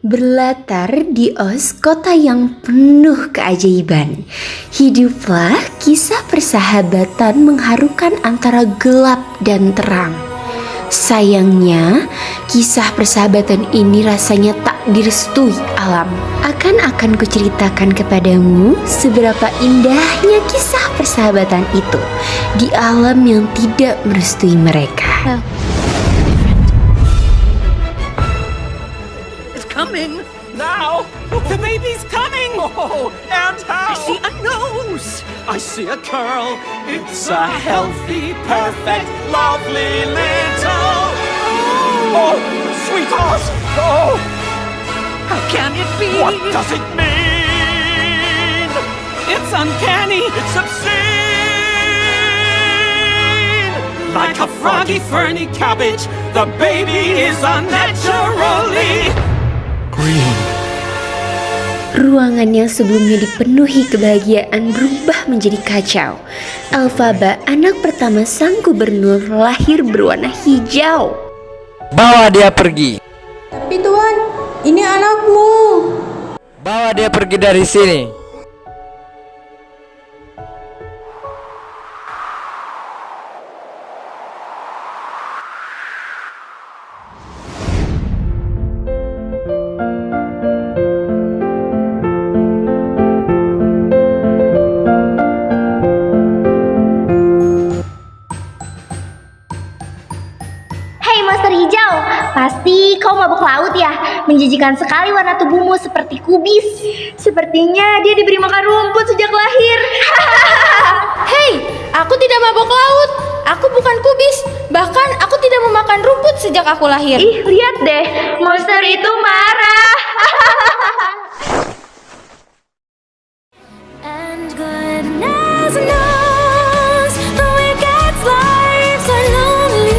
Berlatar di Oz, kota yang penuh keajaiban. Hiduplah kisah persahabatan mengharukan antara gelap dan terang. Sayangnya, kisah persahabatan ini rasanya tak direstui alam. Akan kuceritakan kepadamu seberapa indahnya kisah persahabatan itu di alam yang tidak merestui mereka. Coming now! The baby's coming! Oh, and how? I see a nose! I see a curl! It's a healthy, perfect, lovely little... Oh, sweetheart! Oh! How can it be? What does it mean? It's uncanny! It's obscene! Like a froggy, ferny cabbage, the baby is unnaturally... Ruangan yang sebelumnya dipenuhi kebahagiaan berubah menjadi kacau. Elphaba, anak pertama sang gubernur, lahir berwarna hijau. Bawa dia pergi. Tapi Tuan, ini anakmu. Bawa dia pergi dari sini. Monster hijau, pasti kau mabuk laut ya? Menjijikan sekali warna tubuhmu seperti kubis. Sepertinya dia diberi makan rumput sejak lahir. Hei, aku tidak mabuk laut. Aku bukan kubis. Bahkan aku tidak memakan rumput sejak aku lahir. Ih, lihat deh, monster itu marah. And goodness knows the wicked's lives are lonely.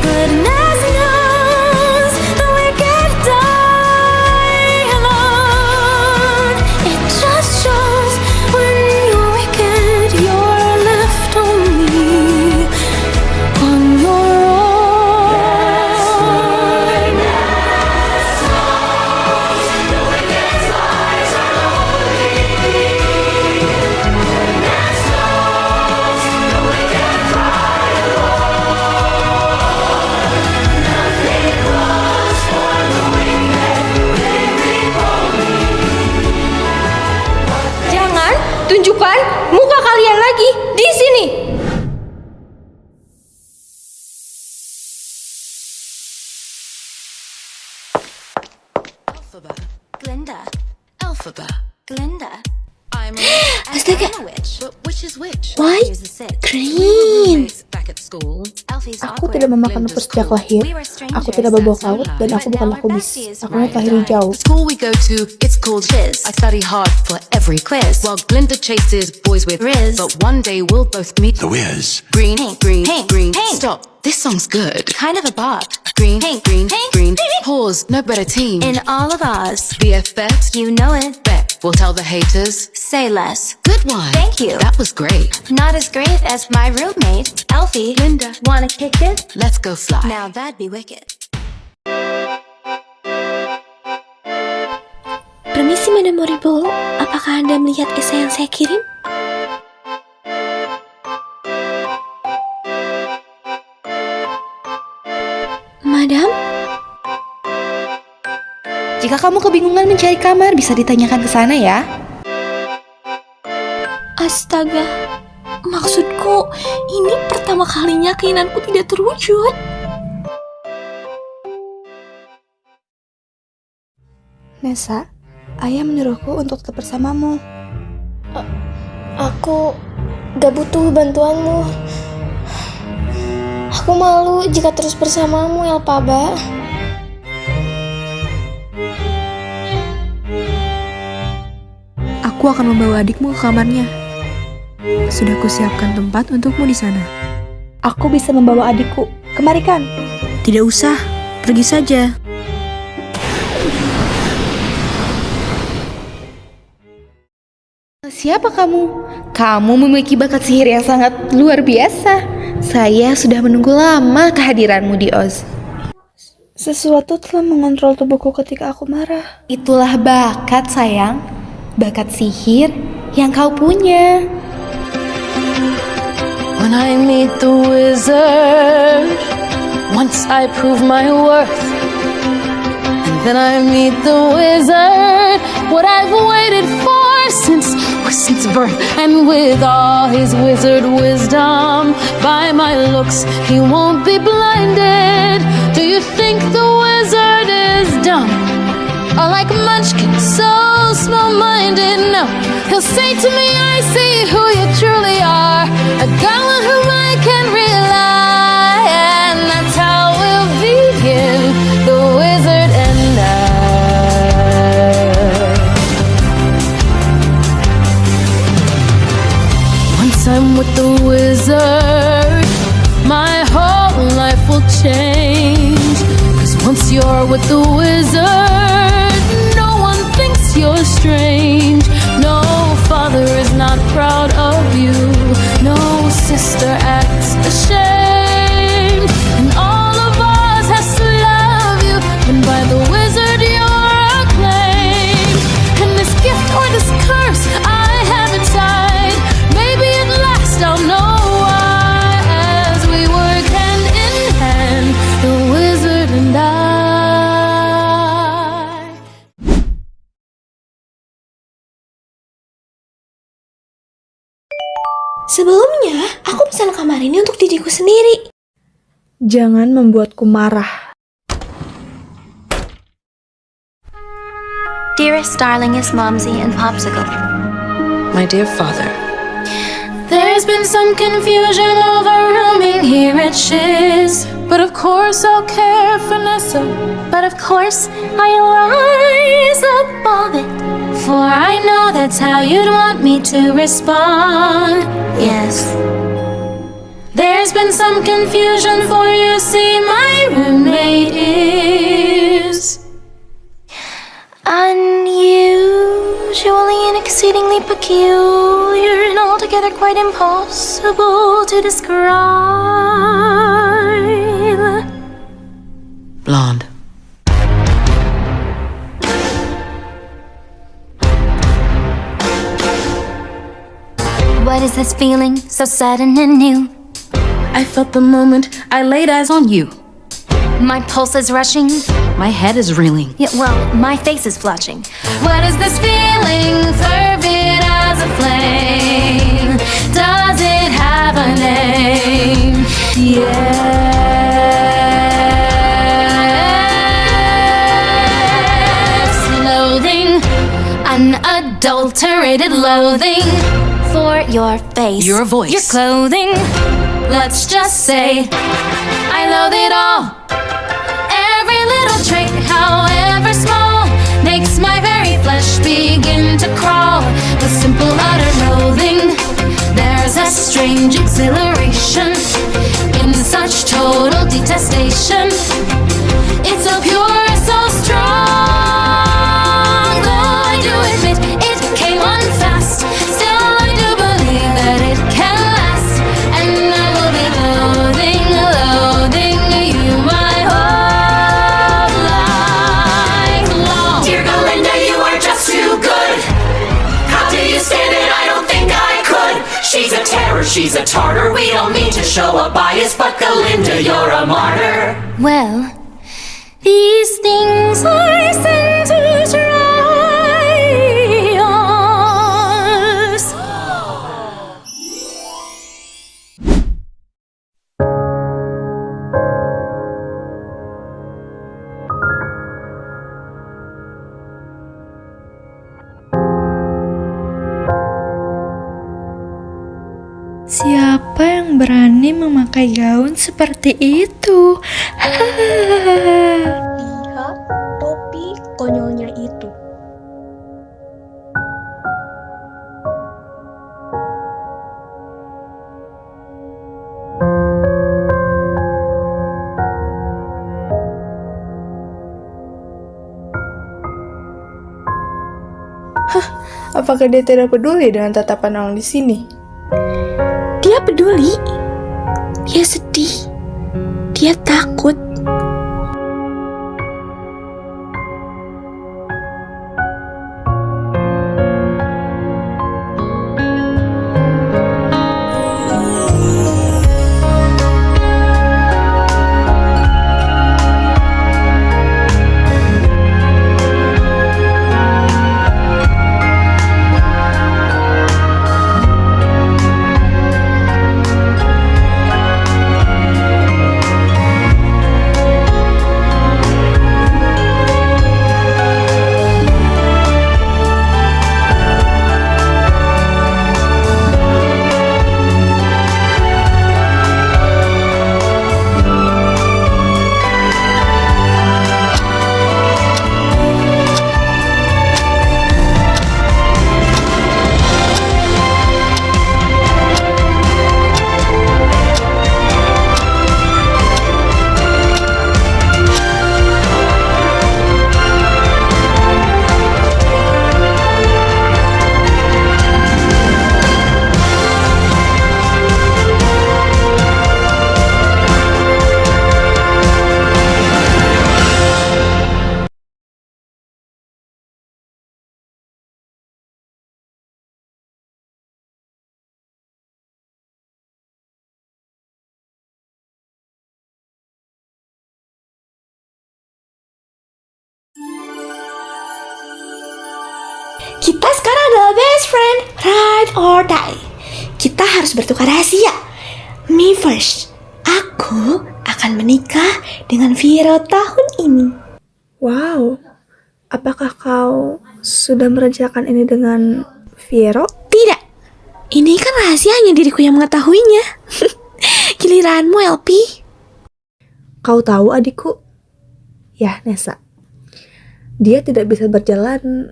Goodness knows the wicked die alone. It just shows when you're wicked, you're left only on your own. Jangan tunjukkan muka kalian lagi di sini. Elphaba, Glinda, Elphaba, Glinda. I'm Astaga. a witch, but which is which? Why Here's the sit. green? Back at school, Elfie's Aku awkward, tidak memakan Glinda's rumput sejak cool. lahir. We were strangers, Aku tidak berbau that's so laut hard. dan aku But bukanlah now we're kubis. besties, Aku right? lahir hijau. The school we go to, it's called Chiz. I study hard for every quiz. While Glinda chases boys with Riz. But one day we'll both meet The Wiz. green, Pink, green, pink, green. pink. Stop. This song's good. Kind of a bop. Green, Pink, green, pink, green. pink. Pause. No better team. In all of Oz, BFFs. you know it. Bet. We'll tell the haters. Say less. Good one. Thank you. That was great. Not as great as my roommate, Elfie. Glinda, Wanna kick it? let's go fly. Now that'd be wicked. Permisi, Madam Morrible. Apakah Anda melihat esai yang saya kirim? Madam? Jika kamu kebingungan mencari kamar, bisa ditanyakan ke sana ya. Astaga, maksudku ini pertama kalinya keinginanku tidak terwujud. Nessa, ayah menyuruhku untuk tetap bersamamu. Aku gak butuh bantuanmu. Aku malu jika terus bersamamu, Elphaba. Aku akan membawa adikmu ke kamarnya. Sudah kusiapkan tempat untukmu di sana. Aku bisa membawa adikku. Kemarikan. Tidak usah, pergi saja. Siapa kamu? Kamu memiliki bakat sihir yang sangat luar biasa. Saya sudah menunggu lama kehadiranmu di Oz. Sesuatu telah mengontrol tubuhku ketika aku marah. Itulah bakat, sayang. Bakat sihir yang kau punya. When I meet the wizard, once I prove my worth, and then I meet the wizard, what I've waited for since birth. And with all his wizard wisdom, by my looks he won't be blinded. Do you think the wizard is dumb, or like Munchkin, so small-minded? No, he'll say to me, I see who you truly are, a girl on whom I can rely. And that's how we'll begin, the wizard and I. Once I'm with the wizard, my whole life will change. 'Cause once you're with the wizard, no one thinks you're strange. No father is not proud of you, no sister acts ashamed, and all of us has to love you, and by the wizard you're acclaimed. And this gift or this curse I have inside, maybe at last I'll know why, as we work hand in hand, the wizard and I. Sebelumnya, aku pesan kamar ini untuk diriku sendiri. Jangan membuatku marah. Dearest, darlingest Momsy and Popsicle. My dear father, There's been some confusion over rooming here at Shiz, but of course I'll care for Nessa. But of course, I'll rise above it, For I know that's how you'd want me to respond. yes. There's been some confusion, for you see my roommate is Unusually and exceedingly peculiar and altogether quite impossible to describe. blonde. What is this feeling so sudden and new? I felt the moment I laid eyes on you. My pulse is rushing. My head is reeling. Yeah, well, my face is flushing. What is this feeling, fervid as a flame? Does it have a name? Yes. Loathing, unadulterated loathing For your face, Your voice. your clothing. Let's just say I loathe it all. Every little trait, however small, makes my very flesh begin to crawl. With simple utter loathing, there's a strange exhilaration in such total detestation. It's so pure, so strong. Though I do admit it came on fast, still I do believe that it can last. And I will be loathing, loathing you my whole life long. Dear Galinda, you are just too good. How do you stand it? I don't think I could. She's a terror, she's a tartar. We don't mean to show a bias, but Galinda, you're a martyr. Well, these things I send to try us. Siapa yang berani memakai gaun seperti itu? Lihat topi konyolnya itu. Apakah dia tidak peduli dengan tatapan orang di sini? Dia peduli. Dia sedih. Dia takut. Kita sekarang adalah best friend, ride or die. Kita harus bertukar rahasia. Me first. Aku akan menikah dengan Viro tahun ini. Wow, apakah kau sudah merencanakan ini dengan Viro? Tidak. Ini kan rahasia hanya diriku yang mengetahuinya. Giliranmu, LP. Kau tahu adikku? Ya, Nessa. Dia tidak bisa berjalan,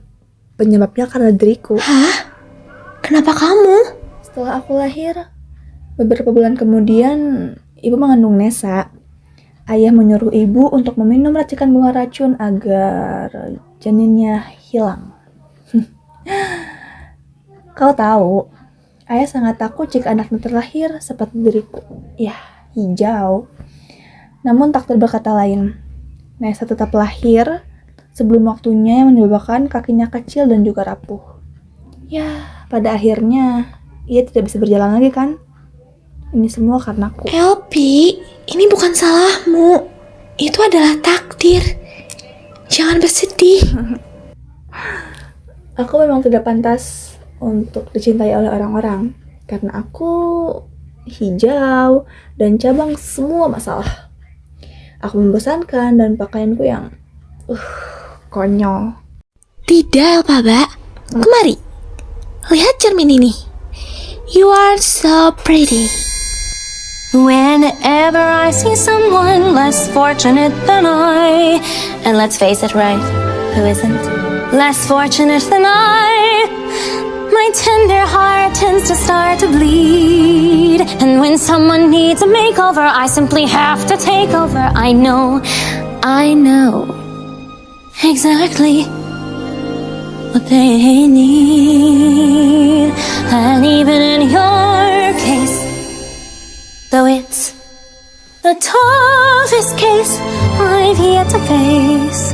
penyebabnya karena diriku. Hah? Kenapa kamu? Setelah aku lahir, beberapa bulan kemudian, ibu mengandung Nessa. Ayah menyuruh ibu untuk meminum racikan bunga racun agar janinnya hilang. Kau tahu, ayah sangat takut jika anaknya terlahir seperti diriku. Ya, hijau. Namun takdir berkata lain. Nessa tetap lahir sebelum waktunya yang menyebabkan kakinya kecil dan juga rapuh. Ya, pada akhirnya ia tidak bisa berjalan lagi kan? Ini semua karena aku. LP, ini bukan salahmu. Itu adalah takdir. Jangan bersedih. Aku memang tidak pantas untuk dicintai oleh orang-orang karena aku hijau dan cabang semua masalah. Aku membosankan dan pakaianku yang konyol. Tidak, Elphaba. Kemari. Lihat cermin ini. You are so pretty. Whenever I see someone less fortunate than I, and let's face it, right, who isn't less fortunate than I, my tender heart tends to start to bleed. And when someone needs a makeover, I simply have to take over. I know exactly what they need. And even in your case, though it's the toughest case I've yet to face,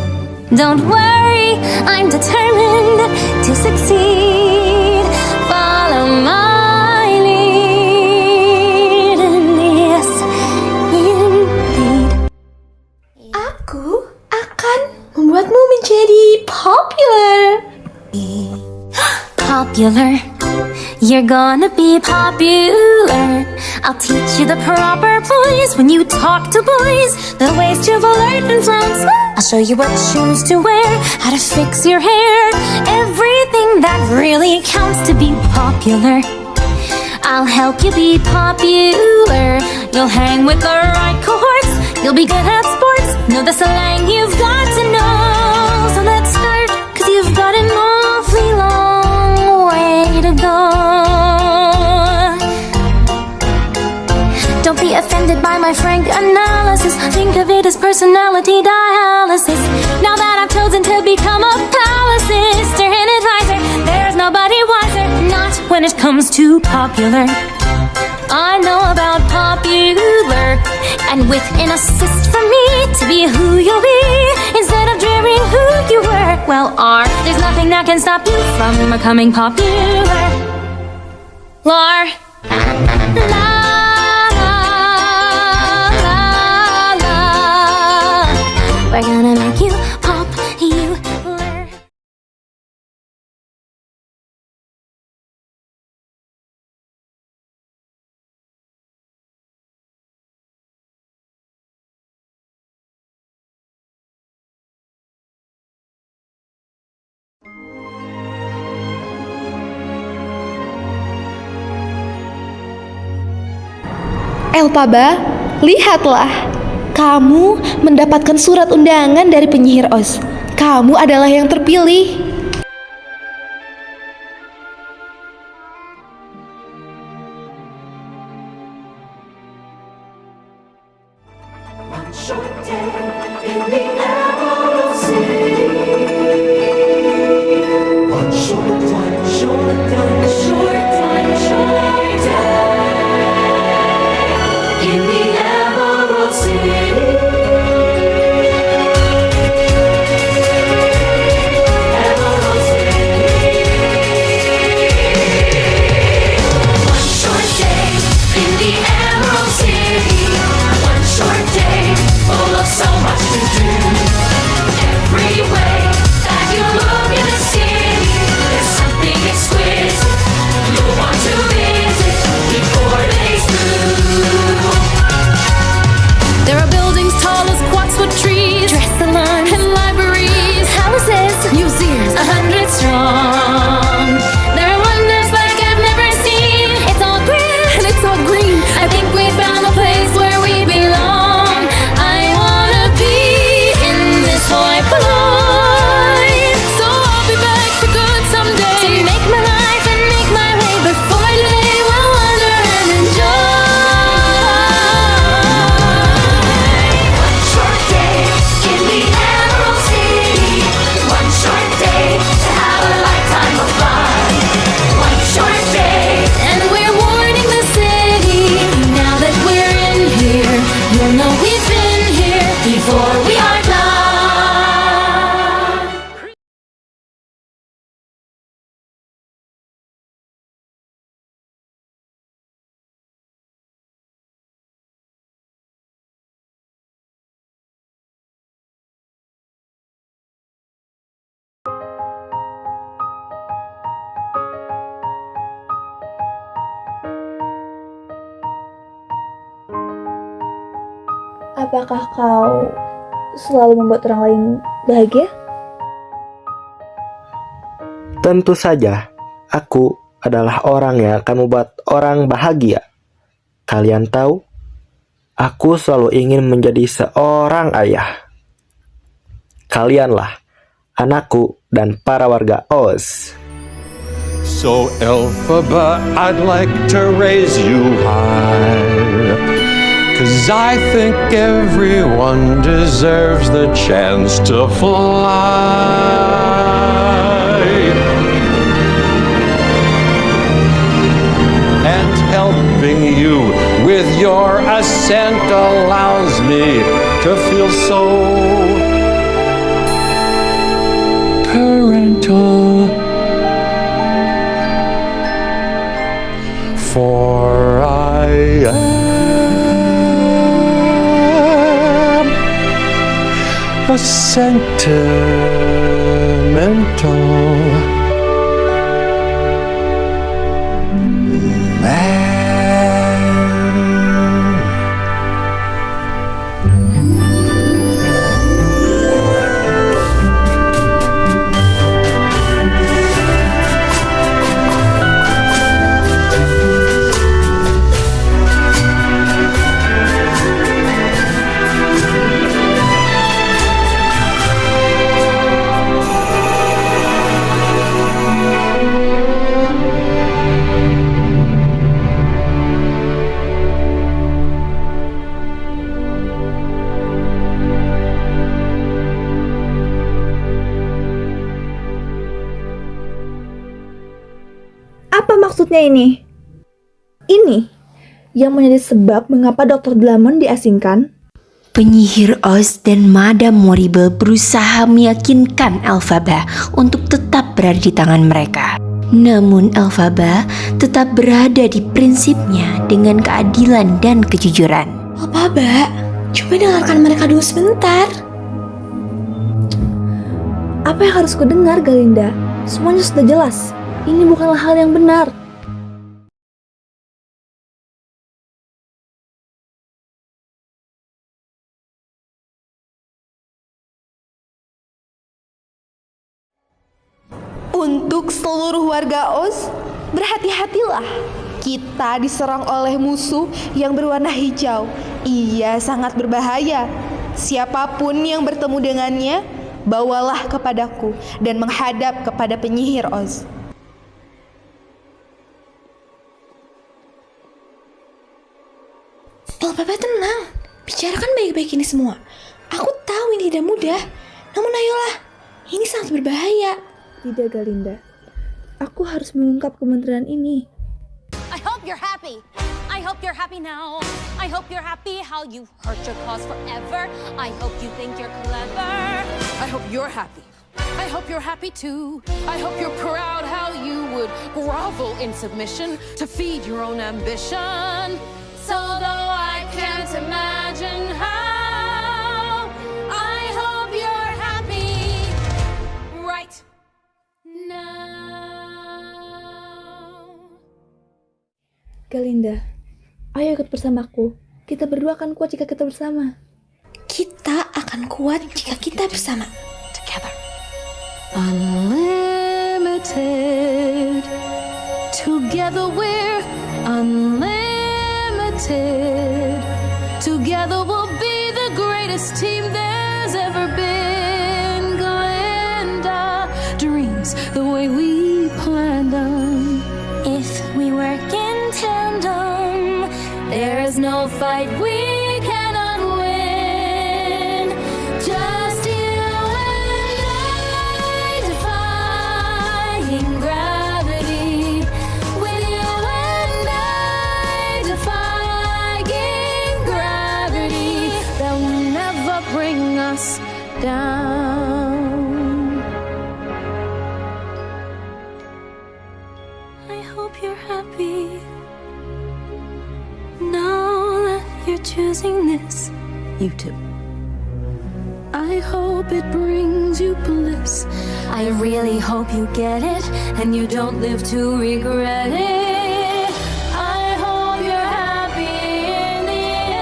don't worry, I'm determined to succeed. Follow my lead, and yes, indeed. Aku akan membuatmu menjadi popular. Popular, you're gonna be popular. I'll teach you the proper poise when you talk to boys, the ways to flirt and flounce. I'll show you what shoes to wear, how to fix your hair, everything that really counts to be popular. I'll help you be popular. You'll hang with the right cohorts, you'll be good at sports, know the slang you've got to know. So let's start, 'cause you've got an awfully long way to go. Don't be offended by my frank analysis. Think of it as personality dialysis. Now that I've chosen to become a palace sister and advisor, there's nobody wiser, not when it comes to popular. I know about popular, and with an assist from me to be who you'll be, instead of dreaming who you were. Well, there's nothing that can stop you from becoming popular. Lar, la. We're gonna make you popular. Elphaba, lihatlah. Kamu mendapatkan surat undangan dari penyihir Oz. Kamu adalah yang terpilih. Emerald Apakah kau selalu membuat orang lain bahagia? Tentu saja, aku adalah orang yang akan membuat orang bahagia. Kalian tahu, aku selalu ingin menjadi seorang ayah. Kalianlah anakku dan para warga Oz. So Elphaba, I'd like to raise you high, 'cause I think everyone deserves the chance to fly. And helping you with your ascent allows me to feel so parental. For I am a sentimental man. Apa maksudnya ini? Ini yang menjadi sebab mengapa Dr. Dlamon diasingkan? Penyihir Oz dan Madam Morrible berusaha meyakinkan Elphaba untuk tetap berada di tangan mereka. Namun Elphaba tetap berada di prinsipnya dengan keadilan dan kejujuran. Elphaba, coba dengarkan mereka dulu sebentar. Apa yang harus ku dengar, Galinda? Semuanya sudah jelas. Ini bukanlah hal yang benar. Untuk seluruh warga Oz, berhati-hatilah. Kita diserang oleh musuh yang berwarna hijau. Ia sangat berbahaya. Siapapun yang bertemu dengannya, bawalah kepadaku dan menghadap kepada penyihir Oz. Elphaba, tenang. Bicarakan baik-baik ini semua. Aku tahu ini tidak mudah. Namun ayolah, ini sangat berbahaya. Tidak, Galinda. Aku harus mengungkap kementerian ini. I hope you're happy. I hope you're happy now. I hope you're happy how you hurt your cause forever. I hope you think you're clever. I hope you're happy. I hope you're happy too. I hope you're proud how you would grovel in submission to feed your own ambition. So though I can't imagine how, I hope you're happy right now. Galinda, ayo ikut bersamaku. Kita berdua akan kuat jika kita bersama. Kita akan kuat jika kita bersama. Together. Unlimited. Together we're unlimited. Together we'll be the greatest team there's ever been. Glenda dreams the way we planned them. If we work in tandem, there is no fight we cannot win. Just you and I defying gravity. With you and I defying gravity. That will never bring us down. I hope you're happy now that you're choosing this. You too. I hope it brings you bliss. I really hope you get it and you don't live to regret it. I hope you're happy in the end.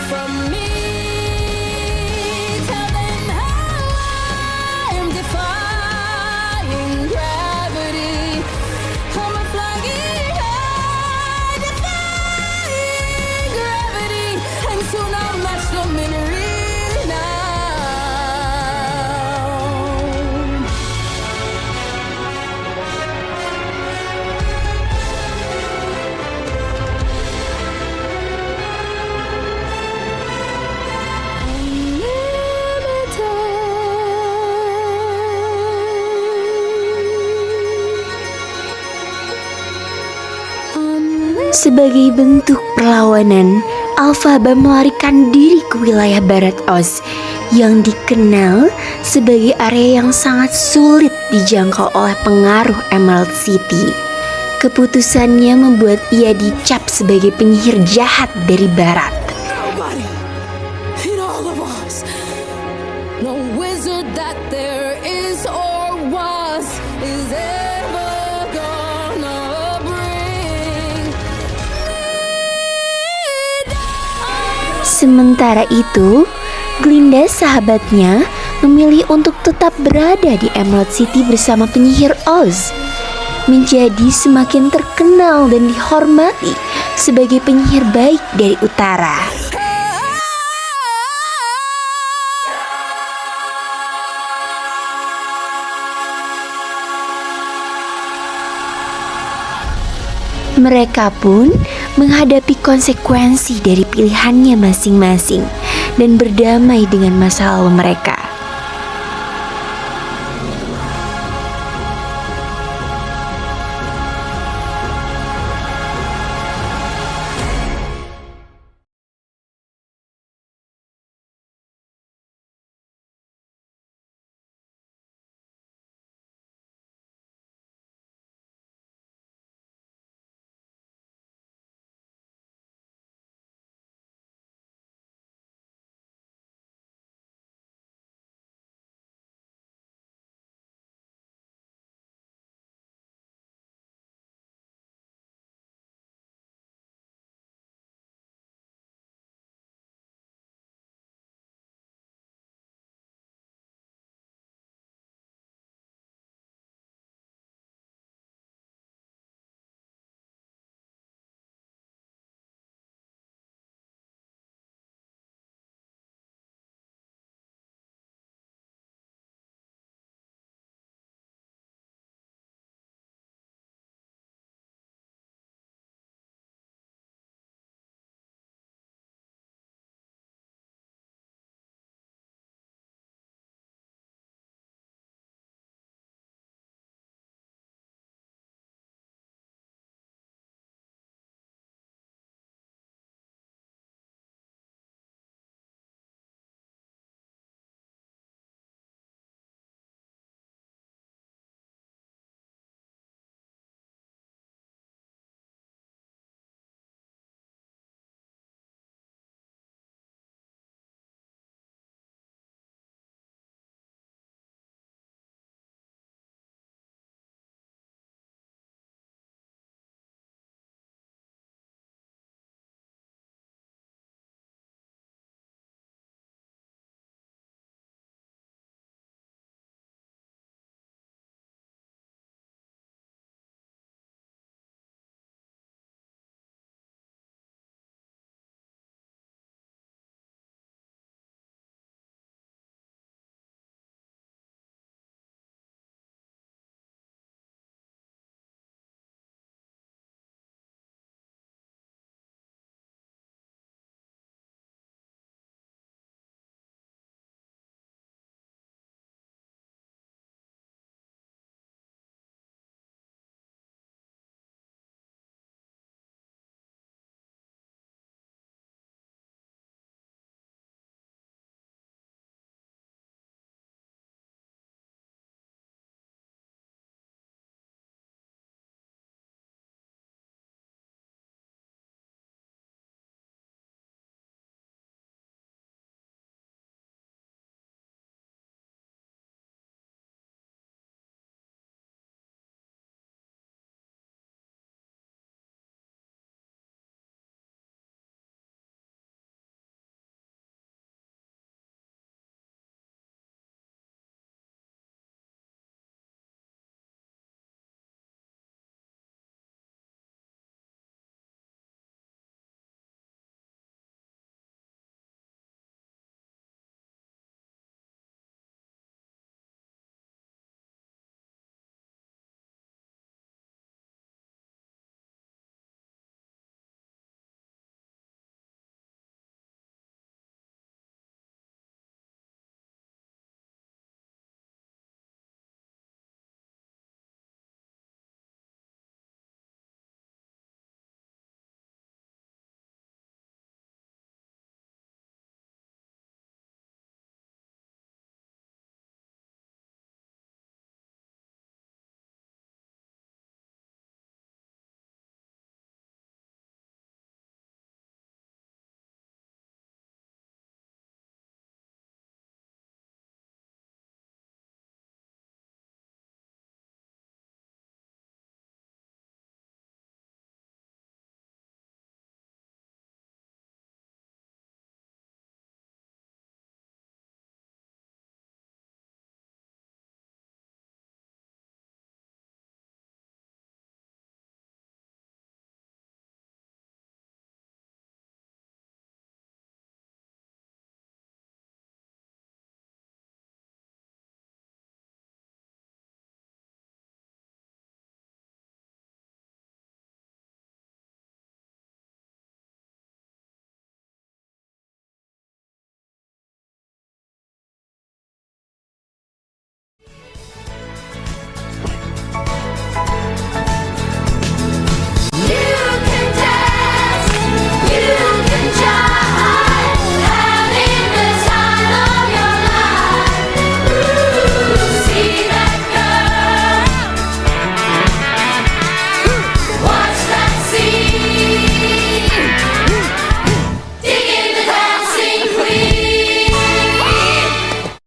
from me. Tell them how I'm defying gravity. I'm flying high, defying gravity, and soon I'll match them in renown. Sebagai bentuk perlawanan, Elphaba melarikan diri ke wilayah Barat Oz yang dikenal sebagai area yang sangat sulit dijangkau oleh pengaruh Emerald City. Keputusannya membuat ia dicap sebagai penyihir jahat dari Barat. Nobody in all of us, no wizard that there is or was, is ever gonna bring me down. Sementara itu, Glinda sahabatnya memilih untuk tetap berada di Emerald City bersama penyihir Oz, menjadi semakin terkenal dan dihormati sebagai penyihir baik dari utara. Mereka pun menghadapi konsekuensi dari pilihannya masing-masing dan berdamai dengan masa lalu mereka.